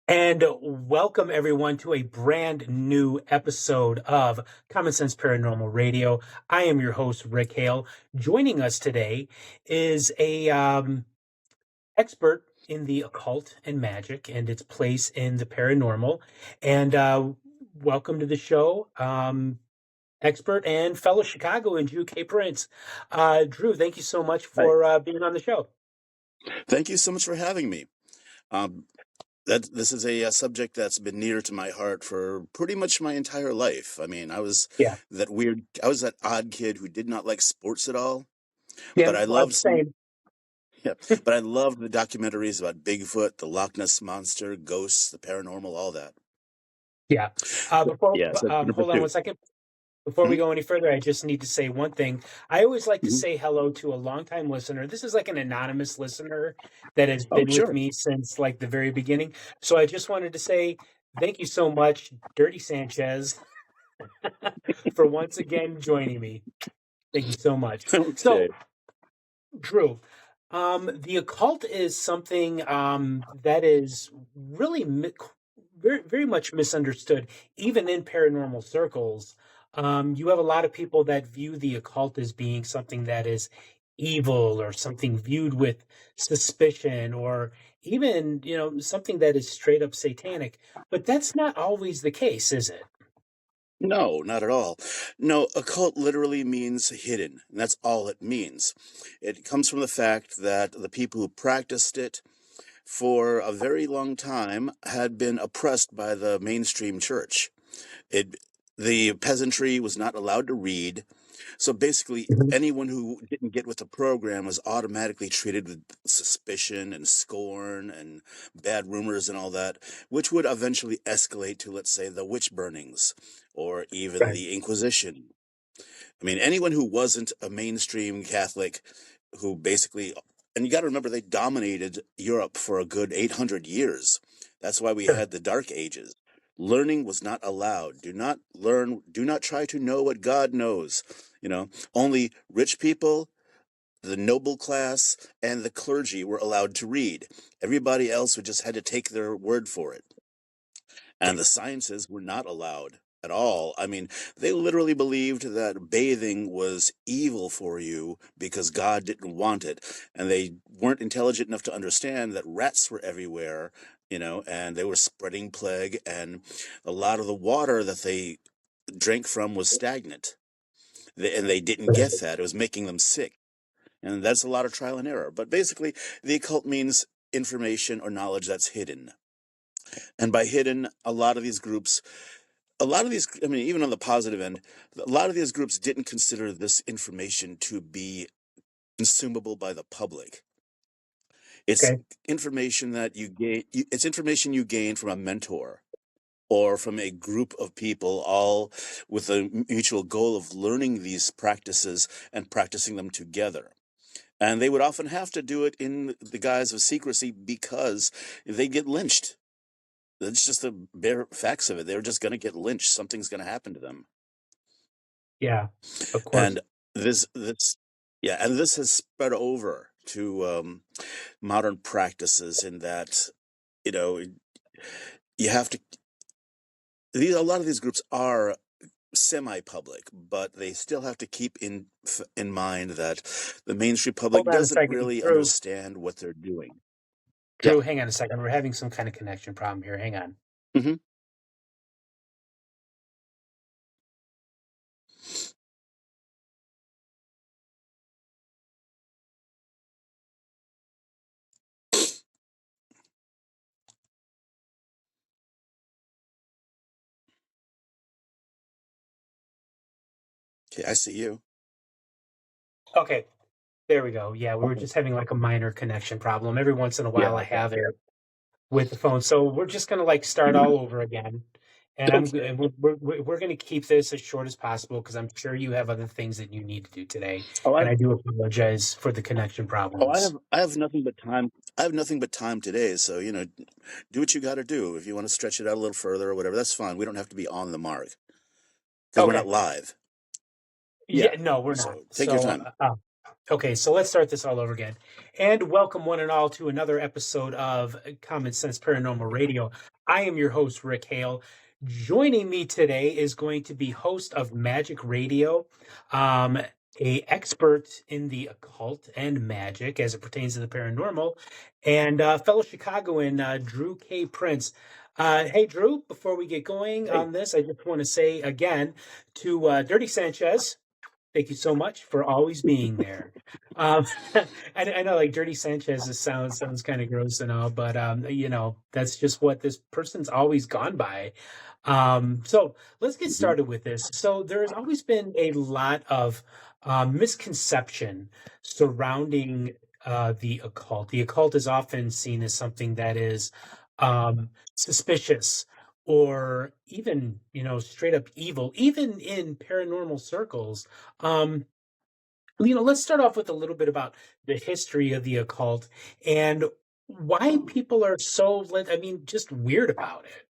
And welcome everyone to a brand new episode of Common Sense Paranormal Radio. I am your host, Rick Hale. Joining us today is a expert in the occult and magic and its place in the paranormal. And welcome to the show, expert and fellow Chicago and Drew K. Prince. Drew, thank you so much Hi. for being on the show. Thank you so much for having me. Um, this is a subject that's been near to my heart for pretty much my entire life. I mean, Yeah, I was that odd kid who did not like sports at all, yeah, but I I'm loved some, saying. yeah, but I loved the documentaries about Bigfoot, the Loch Ness Monster, ghosts, the paranormal, all that. Yeah. Before, Yeah, so it's been a hold on one pursuit. second. Before we Hmm. go any further, I just need to say one thing. I always like to Hmm. say hello to a longtime listener. This is like an anonymous listener that has Oh, been with sure. me since like the very beginning. So I just wanted to say thank you so much, Dirty Sanchez, for once again joining me. Thank you so much. Okay. So, Drew, the occult is something that is really very, very much misunderstood, even in paranormal circles. You have a lot of people that view the occult as being something that is evil or something viewed with suspicion or even, something that is straight up satanic. But that's not always the case, is it? No, not at all. No, occult literally means hidden, and that's all it means. It comes from the fact that the people who practiced it for a very long time had been oppressed by the mainstream church. It the peasantry was not allowed to read, so basically Mhm. anyone who didn't get with the program was automatically treated with suspicion and scorn and bad rumors and all that, which would eventually escalate to, let's say, the witch burnings or even Right. the Inquisition. I mean, anyone who wasn't a mainstream Catholic, who basically, and you got to remember, they dominated Europe for a good 800 years. That's why we Sure. had the Dark Ages. Learning was not allowed. Do not learn, do not try to know what God knows. Only rich people, the noble class, and the clergy were allowed to read. Everybody else would just had to take their word for it. And the sciences were not allowed at all. I mean, they literally believed that bathing was evil for you because God didn't want it. And they weren't intelligent enough to understand that rats were everywhere, and they were spreading plague. And a lot of the water that they drank from was stagnant. And they didn't Right. get that. It was making them sick. And that's a lot of trial and error. But basically, the occult means information or knowledge that's hidden. And by hidden, I mean, even on the positive end, a lot of these groups didn't consider this information to be consumable by the public. It's Okay. information that you gain, it's information you gain from a mentor or from a group of people, all with a mutual goal of learning these practices and practicing them together. And they would often have to do it in the guise of secrecy because they get lynched. That's just the bare facts of it. They're just going to get lynched. Something's going to happen to them. Yeah, of course. And this yeah, and this has spread over to modern practices in that, you know, you have to these a lot of these groups are semi-public, but they still have to keep in mind that the mainstream public Hold on a doesn't second, really Drew. understand what they're doing. Yeah. Drew, hang on a second. We're having some kind of connection problem here. Hang on. Hmm. Okay, I see you. Okay, there we go. Yeah, we were Okay. just having like a minor connection problem. Every once in a Yeah. while, I have it with the phone. So we're just gonna like start all over again. And Okay. we're gonna keep this as short as possible because I'm sure you have other things that you need to do today. Oh, And I do apologize for the connection problems. I have nothing but time. I have nothing but time today, so do what you got to do. If you want to stretch it out a little further or whatever, that's fine. We don't have to be on the mark because we're not Okay. live. Yeah. Yeah, no, we're not. So take your So time. Okay, so let's start this all over again. And welcome, one and all, to another episode of Common Sense Paranormal Radio. I am your host, Rick Hale. Joining me today is going to be host of Magic Radio, um, a expert in the occult and magic as it pertains to the paranormal, and fellow Chicagoan Drew K. Prince. Hey, Drew, before we get going Hey. on this, I just want to say again to Dirty Sanchez. Thank you so much for always being there. Um, I know, like Dirty Sanchez, sounds kind of gross and all, but that's just what this person's always gone by. So let's get Mhm. started with this. So there has always been a lot of misconception surrounding the occult. The occult is often seen as something that is suspicious or even, straight up evil, even in paranormal circles. um, let's start off with a little bit about the history of the occult and why people are so, just weird about it.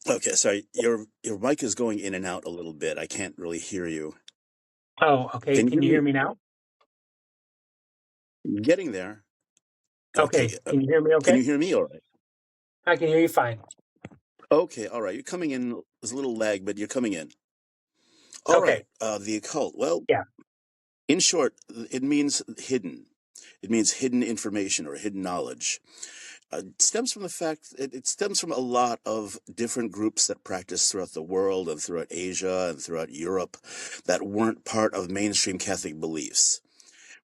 Okay, sorry. Your mic is going in and out a little bit. I can't really hear you. Oh, okay. Can you Can hear you hear me? me now? Getting there. Okay. Okay. Can you hear me Can okay? you hear me all right? I can hear you fine. Okay, all right. You're coming in. There's a little lag, but you're coming in. All Okay. right. The occult. Well, Yeah. in short, it means hidden. It means hidden information or hidden knowledge. It stems from the fact it stems from a lot of different groups that practice throughout the world and throughout Asia and throughout Europe that weren't part of mainstream Catholic beliefs.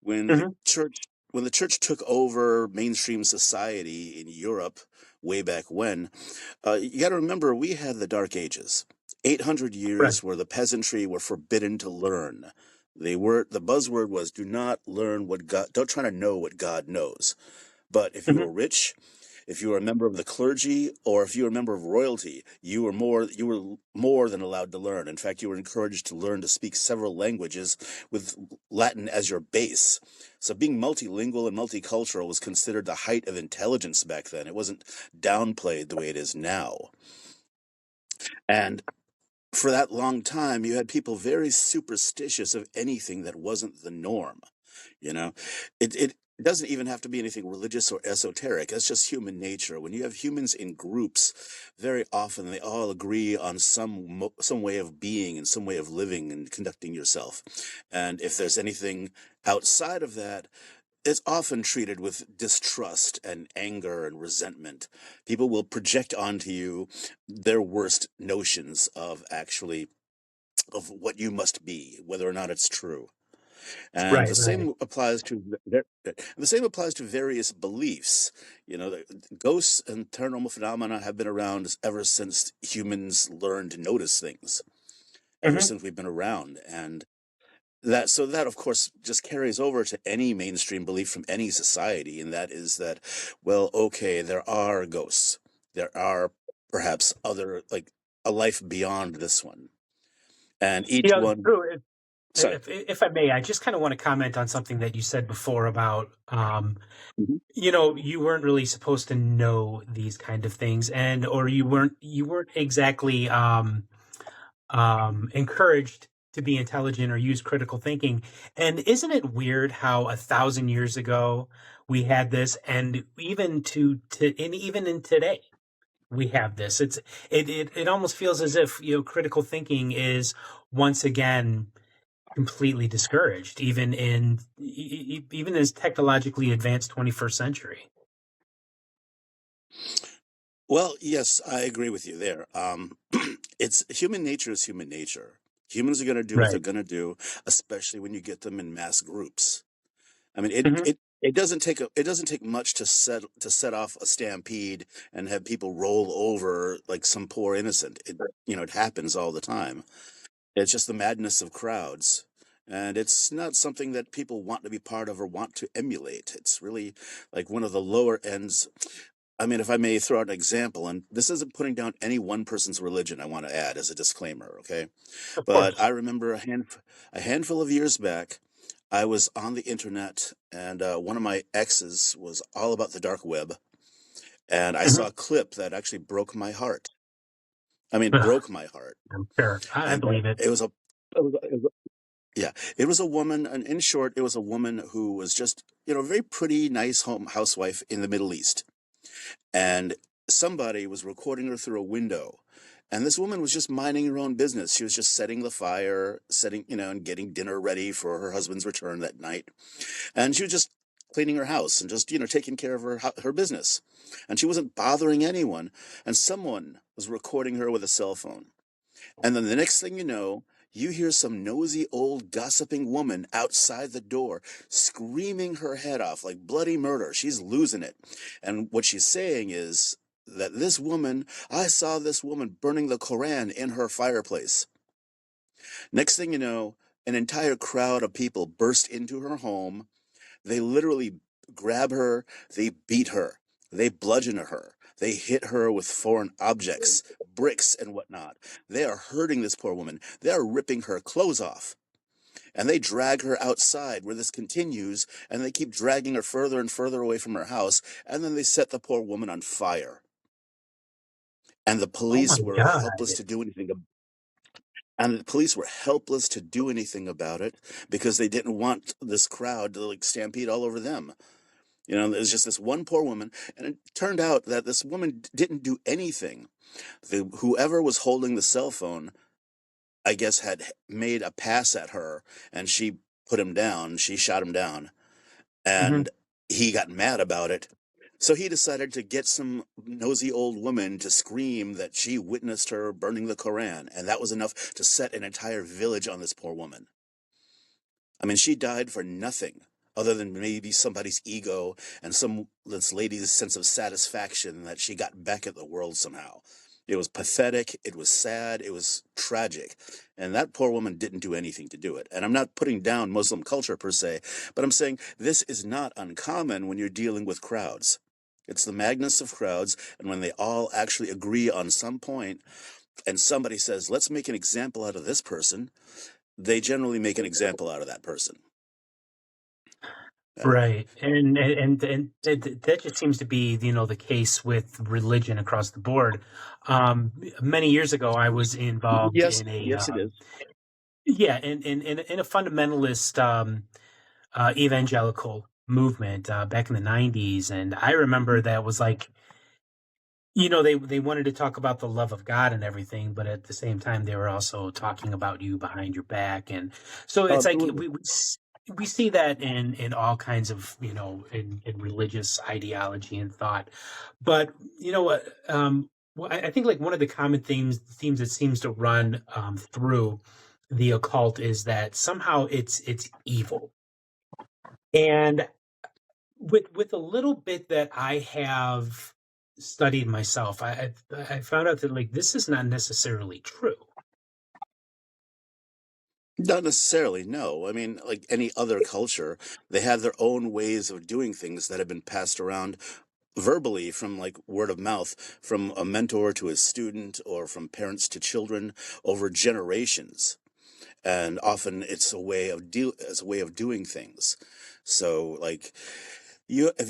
When the Hmm. church when the church took over mainstream society in Europe way back when, you got to remember we had the Dark Ages, 800 Right. years where the peasantry were forbidden to learn. The buzzword was do not learn what God, don't try to know what God knows. But if you Hmm. were rich, if you were a member of the clergy, or if you were a member of royalty, you were more than allowed to learn. In fact, you were encouraged to learn to speak several languages with Latin as your base. So being multilingual and multicultural was considered the height of intelligence back then. It wasn't downplayed the way it is now. And for that long time, you had people very superstitious of anything that wasn't the norm. You know, it doesn't even have to be anything religious or esoteric. It's just human nature. When you have humans in groups, very often they all agree on some way of being and some way of living and conducting yourself. And if there's anything outside of that, it's often treated with distrust and anger and resentment. People will project onto you their worst notions of what you must be, whether or not it's true. And Right. Right. the same applies to various beliefs. Ghosts and paranormal phenomena have been around ever since humans learned to notice things, ever Hmm. since we've been around. And that of course just carries over to any mainstream belief from any society, and that is that, well, okay, there are ghosts. There are perhaps other, like, a life beyond this one. And each one. Drew, Sorry. if I may, I just kind of want to comment on something that you said before about Mhm. you weren't really supposed to know these kind of things, and or you weren't exactly encouraged to be intelligent or use critical thinking. And isn't it weird how 1,000 years ago we had this, and even in today we have this? It almost feels as if critical thinking is once again completely discouraged, even as technologically advanced 21st century. Well, yes, I agree with you there. It's human nature is human nature. Humans are going to do what they're Right. going to do, especially when you get them in mass groups. I mean, it Hmm. it it doesn't take much to set off a stampede and have people roll over like some poor innocent. It happens all the time. It's just the madness of crowds. And it's not something that people want to be part of or want to emulate. It's really like one of the lower ends. I mean, if I may throw out an example, and this isn't putting down any one person's religion, I want to add as a disclaimer, okay? Of But course. I remember a handful of years back, I was on the internet, and one of my exes was all about the dark web, and I saw Hmm. a clip that actually broke my heart. I mean, broke my heart. I'm sure. I And believe it. it was a It was, it was, yeah, it was a woman, and in short, it was a woman who was just, a very pretty, nice housewife in the Middle East. And somebody was recording her through a window. And this woman was just minding her own business. She was just setting the fire, and getting dinner ready for her husband's return that night. And she was just cleaning her house and just, taking care of her business. And she wasn't bothering anyone. And someone was recording her with a cell phone. And then the next thing you know, you hear some nosy old gossiping woman outside the door screaming her head off like bloody murder. She's losing it. And what she's saying is that I saw this woman burning the Koran in her fireplace. Next thing you know, an entire crowd of people burst into her home. They literally grab her, they beat her, they bludgeon her, they hit her with foreign objects, bricks, and whatnot. They are hurting this poor woman. They are ripping her clothes off. And they drag her outside where this continues, and they keep dragging her further and further away from her house, and then they set the poor woman on fire. And the Oh my police were God. helpless to do anything. And the police were helpless to do anything about it because they didn't want this crowd to like stampede all over them. There's just this one poor woman, and it turned out that this woman didn't do anything. Whoever was holding the cell phone, I guess, had made a pass at her, and she put him down. She shot him down, Hmm. and he got mad about it. So he decided to get some nosy old woman to scream that she witnessed her burning the Koran, and that was enough to set an entire village on this poor woman. I mean, she died for nothing other than maybe somebody's ego and this lady's sense of satisfaction that she got back at the world somehow. It was pathetic. It was sad. It was tragic. And that poor woman didn't do anything to do it. And I'm not putting down Muslim culture per se, but I'm saying this is not uncommon when you're dealing with crowds. It's the madness of crowds. And when they all actually agree on some point and somebody says, let's make an example out of this person, they generally make an example out of that person. Yeah. Right. That just seems to be, the case with religion across the board. Many years ago, I was involved Yes, in a, yes, it is. yeah, in a fundamentalist, evangelical movement, back in the 90s. And I remember Mhm. that was like, they wanted to talk about the love of God and everything, but at the same time, they were also talking about you behind your back. And so it's like Absolutely. we see that in all kinds of, in religious ideology and thought. But you know what? Well, I think like one of the common themes that seems to run through the occult is that somehow it's evil. And with a little bit that I have studied myself, I found out that like this is not necessarily true. Not necessarily, no. I mean, like any other culture, they have their own ways of doing things that have been passed around verbally from like word of mouth, from a mentor to a student or from parents to children over generations. And often it's a way of doing things. So like if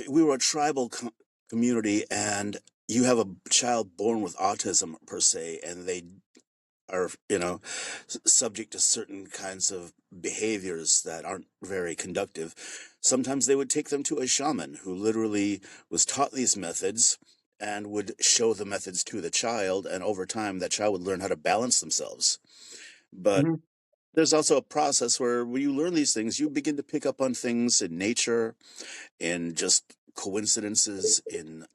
we were a tribal community and you have a child born with autism per se, and they are, subject to certain kinds of behaviors that aren't very conductive, sometimes they would take them to a shaman who literally was taught these methods and would show the methods to the child. And over time, that child would learn how to balance themselves. But Mhm. there's also a process where when you learn these things, you begin to pick up on things in nature, in just coincidences in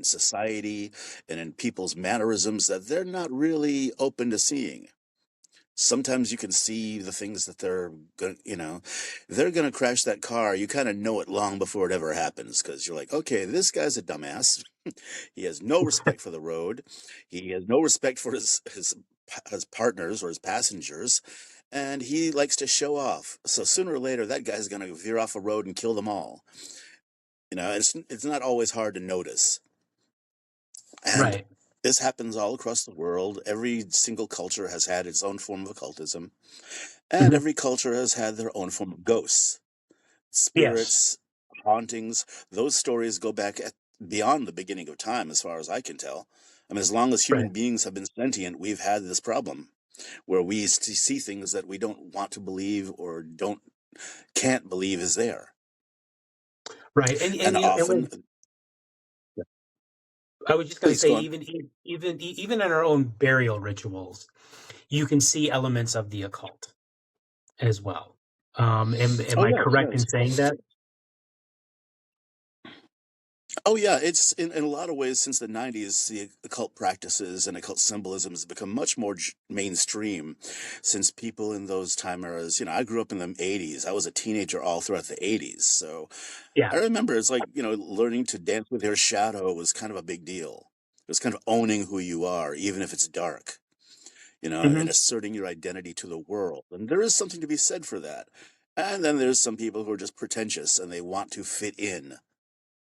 society, and in people's mannerisms that they're not really open to seeing. Sometimes you can see the things that they're going to crash that car. You kind of know it long before it ever happens because you're like, okay, this guy's a dumbass. He has no respect for the road. He has no respect for his partners or his passengers, and he likes to show off. So sooner or later, that guy's going to veer off a road and kill them all. It's not always hard to notice. And Right. this happens all across the world. Every single culture has had its own form of occultism, and Mhm. every culture has had their own form of ghosts, Yes. spirits, hauntings. Those stories go back beyond the beginning of time, as far as I can tell. I mean, as long as human Right. beings have been sentient, we've had this problem. where we see things that we don't want to believe or don't can't believe is there. Right. And And you know, and often, when I was just going to please say, go on. even in our own burial rituals, you can see elements of the occult as well. Am Oh I yes, correct in yes. saying that? Oh yeah, it's in a lot of ways since the 90s, the occult practices and occult symbolism has become much more mainstream since people in those time eras, I grew up in the 80s. I was a teenager all throughout the 80s. So Yeah. I remember it's like, learning to dance with your shadow was kind of a big deal. It was kind of owning who you are, even if it's dark, and Hmm. asserting your identity to the world. And there is something to be said for that. And then there's some people who are just pretentious and they want to fit in.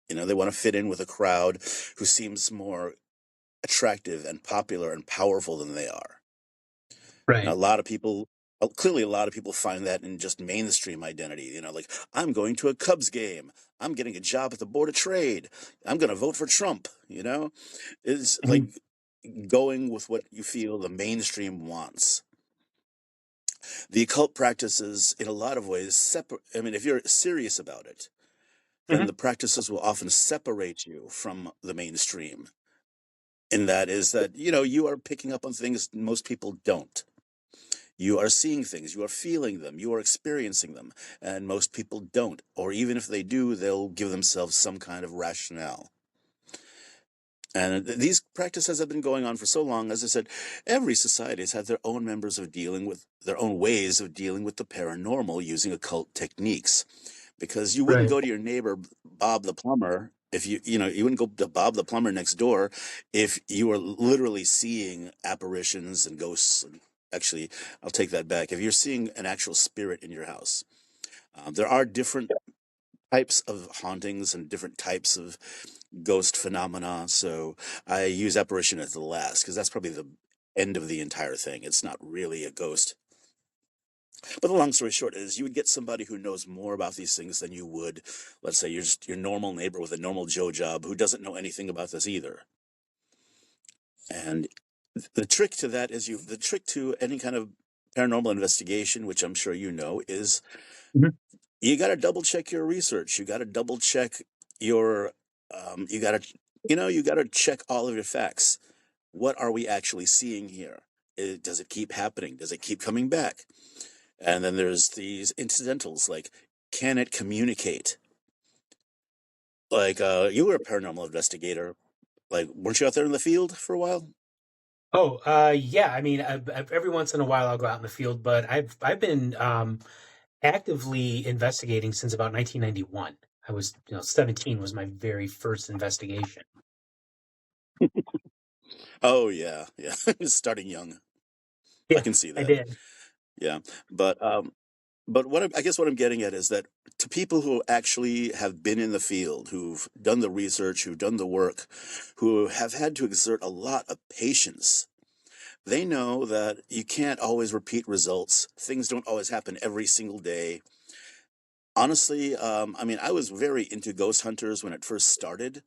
They want to fit in with a crowd who seems more attractive and popular and powerful than they are. And Right. a lot of people, clearly, a lot of people find that in just mainstream identity. Like, I'm going to a Cubs game. I'm getting a job at the Board of Trade. I'm going to vote for Trump. It's like Mhm. going with what you feel the mainstream wants. The occult practices, in a lot of ways, separate. I mean, if you're serious about it, then the Mhm. practices will often separate you from the mainstream. And that is that, you are picking up on things most people don't. You are seeing things, you are feeling them, you are experiencing them, and most people don't. Or even if they do, they'll give themselves some kind of rationale. And these practices have been going on for so long. As I said, every society has had their own members of dealing with their own ways of dealing with the paranormal using occult techniques. Because you wouldn't Right. go to your neighbor Bob the plumber if you wouldn't go to Bob the plumber next door if you were literally seeing apparitions and ghosts. And actually, I'll take that back. If you're seeing an actual spirit in your house, there are different types of hauntings and different types of ghost phenomena. So I use apparition as the last because that's probably the end of the entire thing. It's not really a ghost. But the long story short is you would get somebody who knows more about these things than you would, let's say, just your normal neighbor with a normal Joe job who doesn't know anything about this either. And the trick to that is the trick to any kind of paranormal investigation, which I'm sure you know, is Mhm. you got to double check your research. You got to double check your, you got to check all of your facts. What are we actually seeing here? Does it keep happening? Does it keep coming back? And then there's these incidentals like, can it communicate? Like, you were a paranormal investigator. Like, weren't you out there in the field for a while? Oh, yeah. I mean, every once in a while I'll go out in the field, but I've been actively investigating since about 1991. I was, 17 was my very first investigation. Oh yeah, yeah. Starting young. I Yeah, can see I that. did. Yeah, but I guess what I'm getting at is that to people who actually have been in the field, who've done the research, who've done the work, who have had to exert a lot of patience, they know that you can't always repeat results. Things don't always happen every single day. Honestly, I mean, I was very into Ghost Hunters when it first started.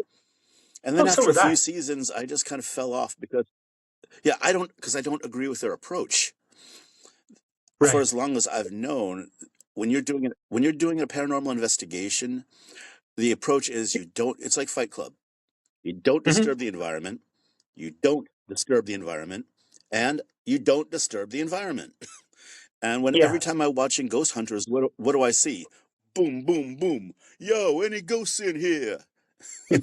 And then Oh, so after a was I. few seasons, I just kind of fell off because, yeah, because I don't agree with their approach. For Right. as long as I've known, when you're doing a paranormal investigation, the approach is it's like Fight Club. You don't Hmm. disturb the environment, you don't disturb the environment, and you don't disturb the environment. And when every Yeah. time I'm watching Ghost Hunters, what do I see? Boom, boom, boom. Yo, any ghosts in here?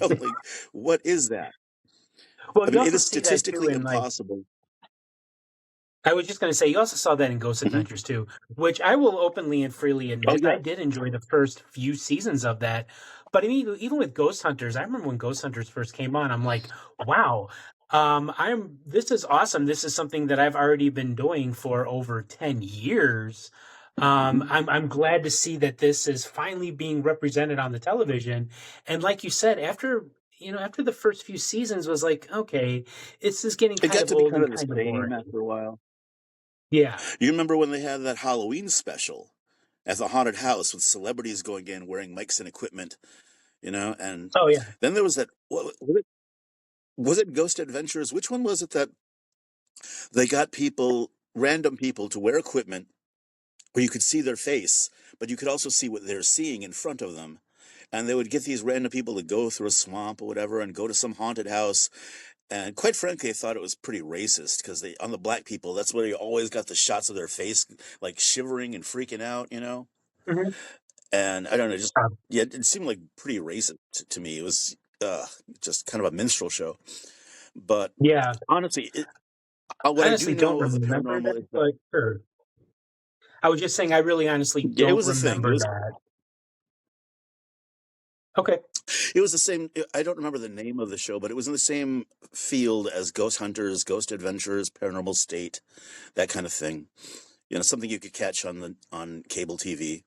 Like, what is that? Well, I you mean, it also is see that too statistically in like impossible. I was just going to say, you also saw that in Ghost Hmm. Adventures too, which I will openly and freely Oh, admit I yeah. did enjoy the first few seasons of that. But I mean, even with Ghost Hunters, I remember when Ghost Hunters first came on, I'm like, wow, this is awesome. This is something that I've already been doing for over 10 years. I'm glad to see that this is finally being represented on the television. And like you said, after the first few seasons was like, okay, this is getting It kind got of to be old kind and of the kind of same boring. after a while. Yeah. You remember when they had that Halloween special at the haunted house with celebrities going in wearing mics and equipment, and Oh, yeah. then there was that, was it Ghost Adventures? Which one was it that they got people? random people to wear equipment where you could see their face, but you could also see what they're seeing in front of them. And they would get these random people to go through a swamp or whatever and go to some haunted house. And quite frankly, I thought it was pretty racist because on the black people, that's where you always got the shots of their face, like shivering and freaking out, you know? Mhm. And I don't know, just, Um, yeah, it seemed like pretty racist to me. It was just kind of a minstrel show. But yeah, honestly, I what I do honestly don't know of the remember that, paranormal is that but sure. I was just saying I really honestly yeah, it don't was a thing. remember that. Okay. It was the same. I don't remember the name of the show, but it was in the same field as Ghost Hunters, Ghost Adventures, Paranormal State, that kind of thing. You know, something you could catch on cable TV.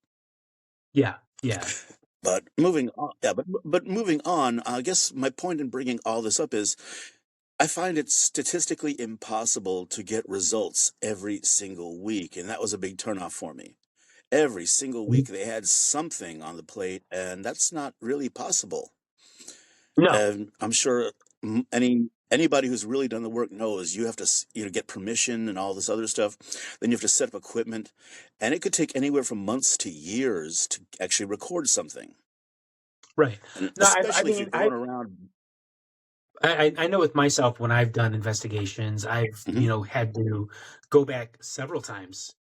Yeah. Yeah. But moving on, yeah, but moving on, I guess my point in bringing all this up is I find it statistically impossible to get results every single week, and that was a big turnoff for me. Every single Mhm. week they had something on the plate, and that's not really possible. No. And I'm sure anybody who's really done the work knows you have to get permission and all this other stuff. Then you have to set up equipment, and it could take anywhere from months to years to actually record something. Right. And No, I especially if you're mean, going around. I know with myself when I've done investigations, I've, Mhm. had to go back several times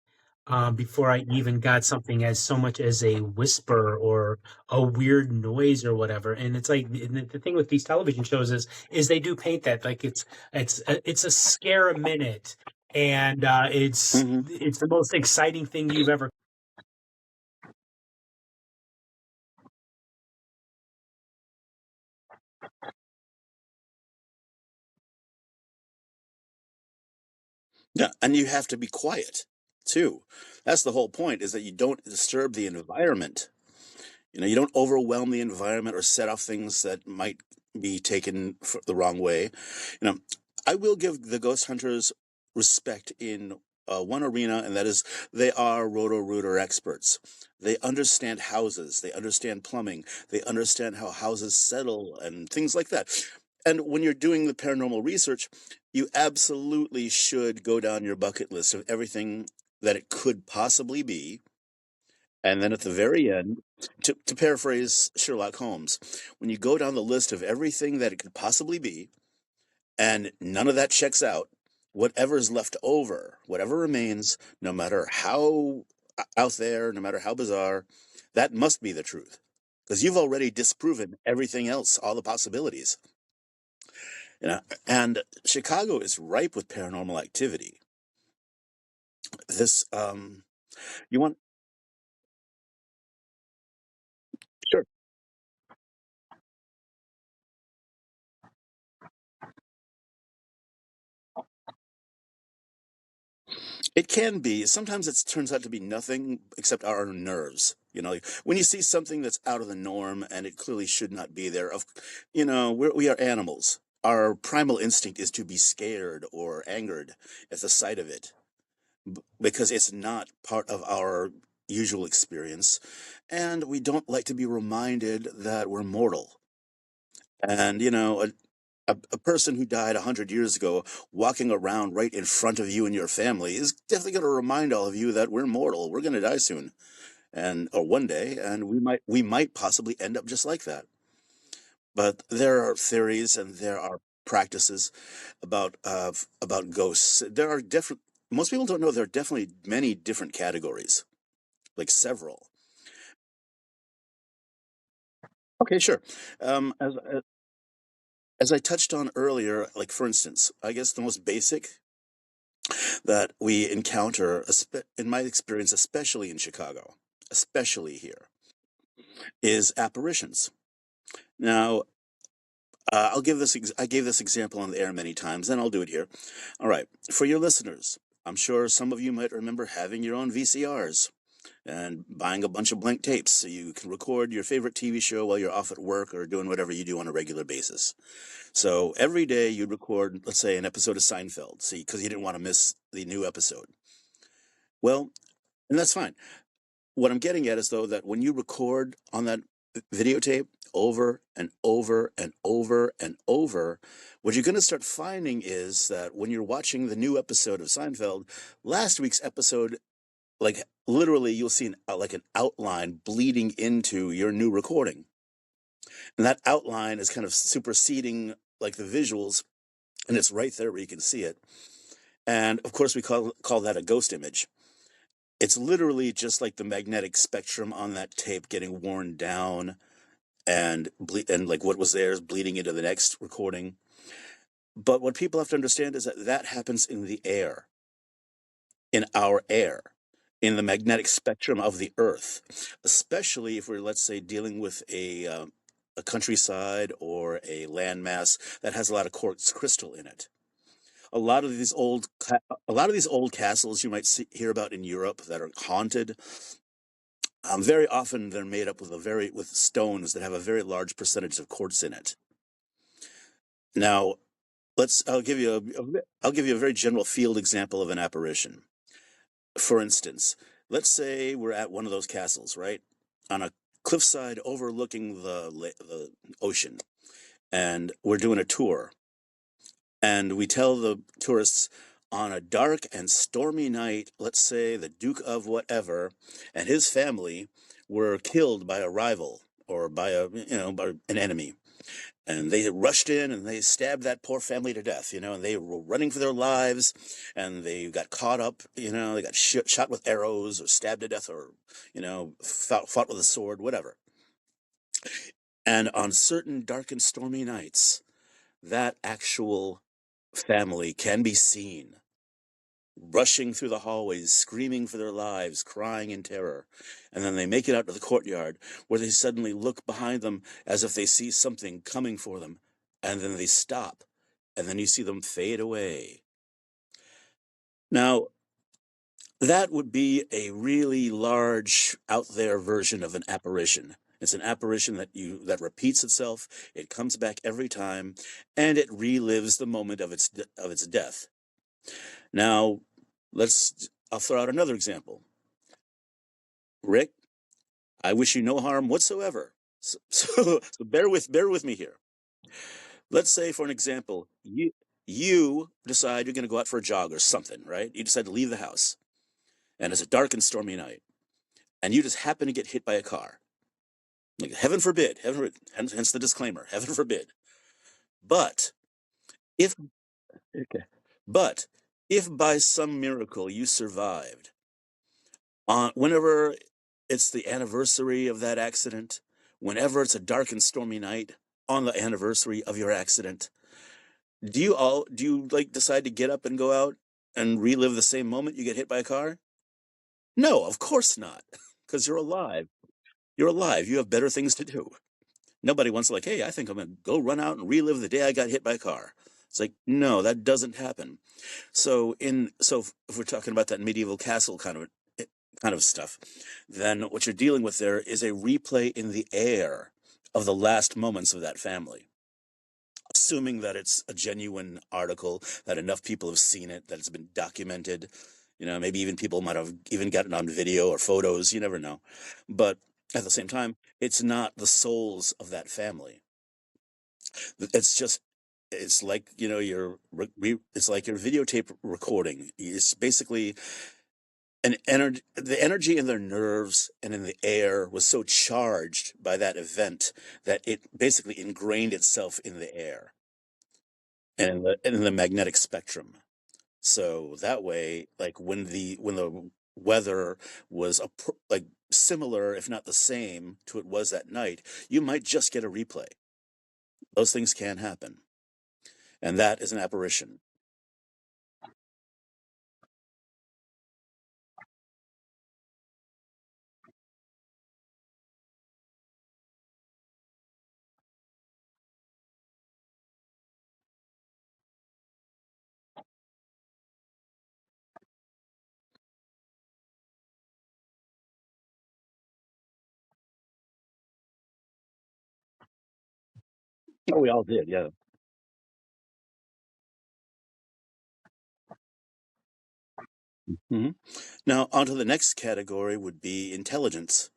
before I even got something as so much as a whisper or a weird noise or whatever. And it's like the thing with these television shows is they do paint that like it's a scare a minute, and Mhm. it's the most exciting thing you've ever. Yeah, and you have to be quiet too. That's the whole point, is that you don't disturb the environment. You don't overwhelm the environment or set off things that might be taken the wrong way. You know, I will give the ghost hunters respect in one arena, and that is they are roto-rooter experts. They understand houses, they understand plumbing, they understand how houses settle and things like that. And when you're doing the paranormal research, you absolutely should go down your bucket list of everything that it could possibly be, and then at the very end, to paraphrase Sherlock Holmes, when you go down the list of everything that it could possibly be, and none of that checks out, whatever is left over, whatever remains, no matter how out there, no matter how bizarre, that must be the truth. Because you've already disproven everything else, all the possibilities. You know, and Chicago is ripe with paranormal activity. This, you want, sure. It can be. Sometimes it turns out to be nothing except our nerves. Like when you see something that's out of the norm and it clearly should not be there. We are animals. Our primal instinct is to be scared or angered at the sight of it because it's not part of our usual experience. And we don't like to be reminded that we're mortal. And, a person who died 100 years ago walking around right in front of you and your family is definitely going to remind all of you that we're mortal. We're going to die soon, and or one day, and we might possibly end up just like that. But there are theories and there are practices about ghosts. There are different. Most people don't know there are definitely many different categories, like several. Okay, sure. As I touched on earlier, like for instance, I guess the most basic that we encounter, in my experience, especially in Chicago, especially here, is apparitions. Now, I gave this example on the air many times, and I'll do it here. All right, for your listeners, I'm sure some of you might remember having your own VCRs and buying a bunch of blank tapes so you can record your favorite TV show while you're off at work or doing whatever you do on a regular basis. So every day you'd record, let's say, an episode of Seinfeld, see, because you didn't want to miss the new episode. Well, and that's fine. What I'm getting at is, though, that when you record on that videotape over and over and over and over, what you're going to start finding is that when you're watching the new episode of Seinfeld, last week's episode, like literally, you'll see like an outline bleeding into your new recording, and that outline is kind of superseding like the visuals, and it's right there where you can see it. And of course, we call that a ghost image. It's literally just like the magnetic spectrum on that tape getting worn down and and like what was there is bleeding into the next recording. But what people have to understand is that that happens in the air, in our air, in the magnetic spectrum of the Earth, especially if we're, let's say, dealing with a countryside or a landmass that has a lot of quartz crystal in it. A lot of these old castles you might hear about in Europe that are haunted. Very often they're made up with with stones that have a very large percentage of quartz in it. Now, I'll give you a very general field example of an apparition. For instance, let's say we're at one of those castles, right, on a cliffside overlooking the ocean, and we're doing a tour, and we tell the tourists on a dark and stormy night, let's say the Duke of whatever and his family were killed by a rival or by by an enemy, and they rushed in and they stabbed that poor family to death, and they were running for their lives, and they got caught up, they got shot with arrows or stabbed to death, or fought with a sword, whatever. And on certain dark and stormy nights, that actual family can be seen rushing through the hallways, screaming for their lives, crying in terror. And then they make it out to the courtyard, where they suddenly look behind them as if they see something coming for them. And then they stop. And then you see them fade away. Now, that would be a really large, out there version of an apparition. It's an apparition that repeats itself. It comes back every time, and it relives the moment of its death. Now, I'll throw out another example. Rick, I wish you no harm whatsoever. So bear with me here. Let's say, for an example, you decide you're going to go out for a jog or something, right? You decide to leave the house, and it's a dark and stormy night, and you just happen to get hit by a car. Like, heaven forbid, hence the disclaimer, heaven forbid. But if okay, but if by some miracle you survived, whenever it's the anniversary of that accident, whenever it's a dark and stormy night on the anniversary of your accident, do you like decide to get up and go out and relive the same moment you get hit by a car? No, of course not, because you're alive. You're alive. You have better things to do. Nobody wants to, like, hey, I think I'm gonna go run out and relive the day I got hit by a car. It's like, no, that doesn't happen. So if we're talking about that medieval castle kind of stuff, then what you're dealing with there is a replay in the air of the last moments of that family. Assuming that it's a genuine article, that enough people have seen it, that it's been documented, maybe even people might have even gotten on video or photos, you never know. But at the same time, it's not the souls of that family. It's just it's like it's like your videotape recording. It's basically the energy in their nerves and in the air was so charged by that event that it basically ingrained itself in the air and in the magnetic spectrum. So that way, like when the weather was like similar, if not the same, to it was that night, you might just get a replay. Those things can happen, and that is an apparition. Oh, we all did, yeah. Hmm. Now, onto the next category would be intelligence.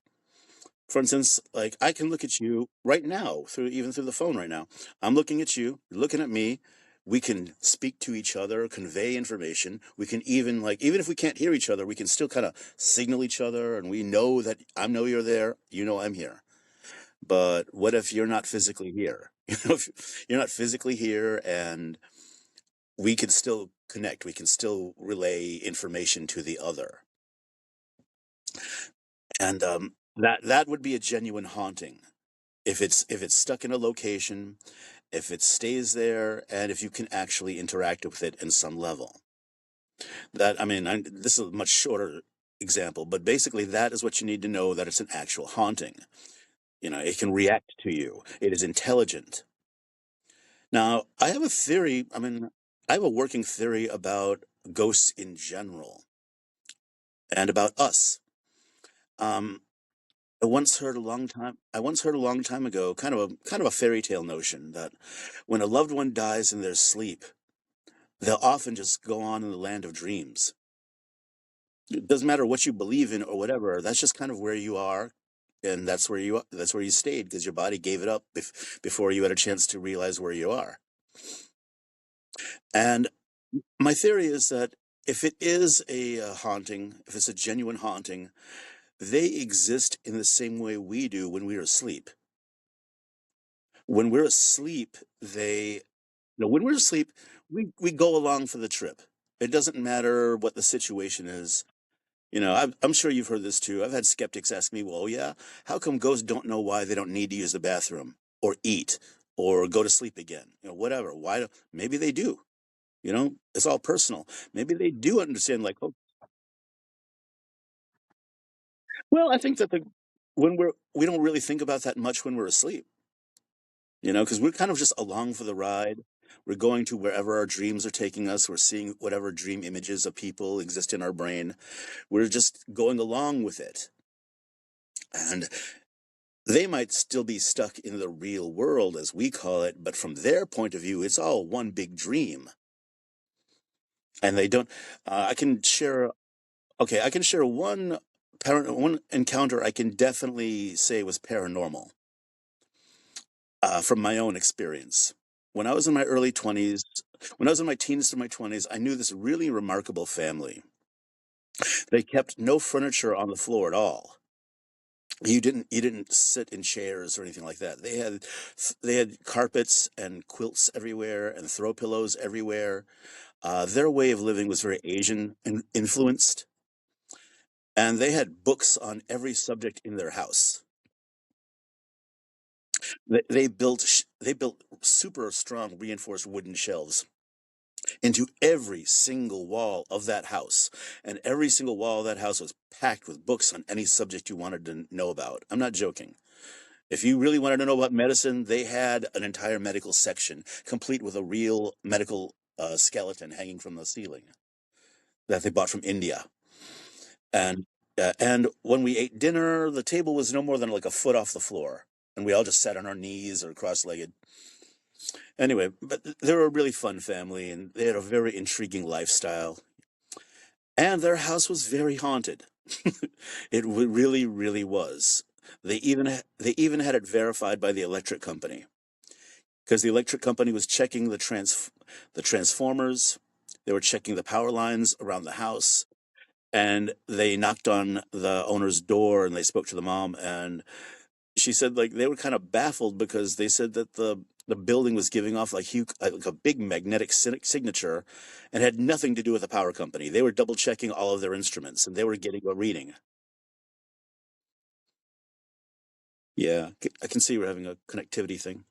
For instance, like I can look at you right now through even through the phone right now. I'm looking at you, you're looking at me. We can speak to each other, convey information. We can even like even if we can't hear each other, we can still kind of signal each other, and we know that I know you're there, you know I'm here. But what if you're not physically here? If you're not physically here, and we can still connect. We can still relay information to the other, and that would be a genuine haunting. If it's stuck in a location, if it stays there, and if you can actually interact with it in some level. That I mean, this is a much shorter example, but basically that is what you need to know, that it's an actual haunting. It can react to you. It is intelligent. Now, I have a theory. I mean, I have a working theory about ghosts in general and about us. Um, I once heard a long time ago, kind of a fairy tale notion that when a loved one dies in their sleep, they'll often just go on in the land of dreams. It doesn't matter what you believe in or whatever. That's just kind of where you are, and that's where you stayed because your body gave it up before you had a chance to realize where you are. And my theory is that if it is a haunting, if it's a genuine haunting, they exist in the same way we do when we are asleep. When we're asleep, they no, when we're asleep, we go along for the trip. It doesn't matter what the situation is. I'm sure you've heard this too. I've had skeptics ask me, "Well, yeah, how come ghosts don't know why they don't need to use the bathroom or eat or go to sleep again? Whatever. Why? Maybe they do. It's all personal. Maybe they do understand. Like, oh, well, I think that we don't really think about that much when we're asleep. Because we're kind of just along for the ride. We're going to wherever our dreams are taking us. We're seeing whatever dream images of people exist in our brain. We're just going along with it. And they might still be stuck in the real world, as we call it, but from their point of view, it's all one big dream. And they don't. I can share. Okay, I can share one encounter I can definitely say was paranormal from my own experience. When I was in my early 20s, when I was in my teens to my 20s, I knew this really remarkable family. They kept no furniture on the floor at all. You didn't sit in chairs or anything like that. They had carpets and quilts everywhere and throw pillows everywhere. Their way of living was very Asian influenced, and they had books on every subject in their house. They built super strong reinforced wooden shelves into every single wall of that house, and every single wall of that house was packed with books on any subject you wanted to know about. I'm not joking. If you really wanted to know about medicine, they had an entire medical section, complete with a real medical skeleton hanging from the ceiling that they bought from India. And when we ate dinner, the table was no more than like a foot off the floor, and we all just sat on our knees or cross-legged. Anyway, but they were a really fun family, and they had a very intriguing lifestyle. And their house was very haunted. Really, really was. They even had it verified by the electric company, because the electric company was checking the transformers. They were checking the power lines around the house, and they knocked on the owner's door and they spoke to the mom, and she said like they were kind of baffled because they said that the building was giving off like a big magnetic signature and had nothing to do with the power company. They were double checking all of their instruments and they were getting a reading. Yeah, I can see we're having a connectivity thing.